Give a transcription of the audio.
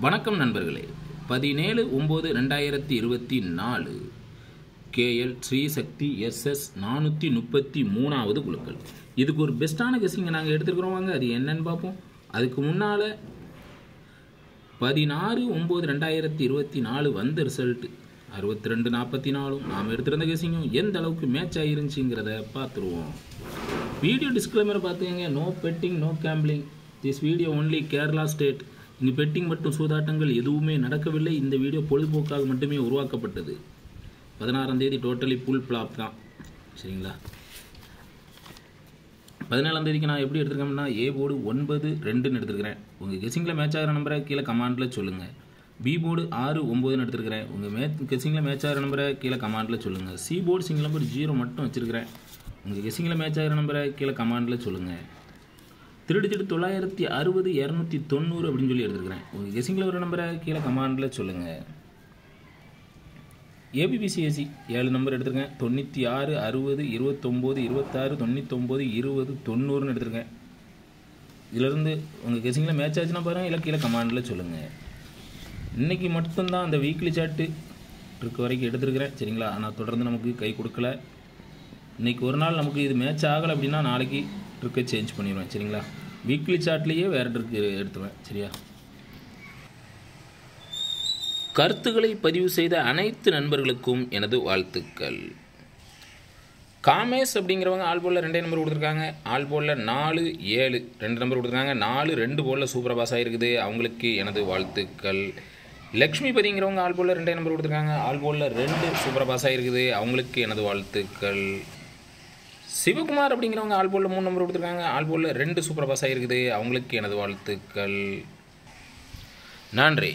வணக்கம் நண்பர்களே. 17/9/2024 KL Srisakthi SS 433வது குழுக்கள். இதுக்கு ஒரு பெஸ்ட்டான கெஸ்ஸிங்கை நாங்கள் எடுத்துருக்குறோம். வாங்க அது என்னன்னு பார்ப்போம். அதுக்கு முன்னால் 16/9/2024 வந்த ரிசல்ட்டு 62-44 நாம் எடுத்திருந்த கெஸ்ஸிங்கும் எந்த அளவுக்கு மேட்ச் ஆகிருந்துச்சிங்கிறத பார்த்துருவோம். வீடியோ டிஸ்க்ளைமரை பார்த்துக்கங்க. No betting, no gambling. This video only Kerala state. இங்கே பெட்டிங் மற்றும் சூதாட்டங்கள் எதுவுமே நடக்கவில்லை. இந்த வீடியோ பொழுதுபோக்காக மட்டுமே உருவாக்கப்பட்டது. 16ஆம் தேதி டோட்டலி ஃபுல் ஃப்ளாப் தான். சரிங்களா? 17ஆம் தேதிக்கு நான் எப்படி எடுத்துருக்கேன்னா ஏ போர்டு 9-2ன்னு எடுத்துருக்கிறேன். உங்கள் கெஸ்ஸிங்கில் மேட்ச் ஆகிற நம்பரை கீழே கமாண்டில் சொல்லுங்கள். பி போர்டு 6-9ன்னு எடுத்துருக்கிறேன். உங்கள் கெஸ்ஸிங்கில் மேட்ச் ஆகிற நம்பரை கீழே கமாண்டில் சொல்லுங்கள். சி போர்டு சிங்கிள் நம்பர் 0 மட்டும் வச்சுருக்கிறேன். உங்கள் கெஸ்ஸிங்கில் மேட்ச் ஆகிற நம்பரை கீழே கமாண்டில் சொல்லுங்கள். 3 டிஜிட் 960 290 அப்படின்னு சொல்லி எடுத்துருக்கிறேன். உங்கள் கெஸ்ஸிங்கில் ஒரு நம்பரை கீழே கமாண்டில் சொல்லுங்கள். ஏபிபிசிஎஸ்சி 7 நம்பர் எடுத்துருக்கேன். 96 60 29 26 99 20 90ன்னு எடுத்துருக்கேன். இதிலிருந்து உங்கள் கெஸ்ஸிங்கில் மேட்ச் ஆச்சுன்னா பாருங்கள், இல்லை கீழே கமாண்டில் சொல்லுங்கள். இன்றைக்கி மட்டும்தான் அந்த வீக்லி சார்ட்டு ட்ரிக் வரைக்கும் எடுத்துருக்கிறேன். சரிங்களா? ஆனால் தொடர்ந்து நமக்கு கை கொடுக்கல. இன்றைக்கி ஒரு நாள் நமக்கு இது மேட்ச் ஆகலை அப்படின்னா நாளைக்கு ட்ரிக்கை சேஞ்ச் பண்ணிடுவேன். சரிங்களா? வீக்லி சார்ட்லேயே வேறு ட்ரிக்கு எடுத்துவேன். சரியா? கருத்துக்களை பதிவு செய்த அனைத்து நண்பர்களுக்கும் எனது வாழ்த்துக்கள். காமேஷ் அப்படிங்கிறவங்க ஆல் போலில் 2 நம்பர் கொடுத்துருக்காங்க. ஆல் போலில் 4-7 2 நம்பர் கொடுத்துருக்காங்க. 4-2 போலில் சூப்பராக பாஸ் ஆகிருக்குது. அவங்களுக்கு எனது வாழ்த்துக்கள். லக்ஷ்மி பதிங்கிறவங்க ஆல் போலில் 2 நம்பர் கொடுத்துருக்காங்க. ஆல் போலில் 2 சூப்பராக பாஸ் ஆகிருக்குது. அவங்களுக்கு எனது வாழ்த்துக்கள். சிவகுமார் அப்படிங்கிறவங்க ஆல் போலில் 3 நம்பர் கொடுத்துருக்காங்க. ஆல் போலில் 2 சூப்பராக பாஸ் ஆகிருக்குது. அவங்களுக்கு எனது வாழ்த்துக்கள். நன்றி.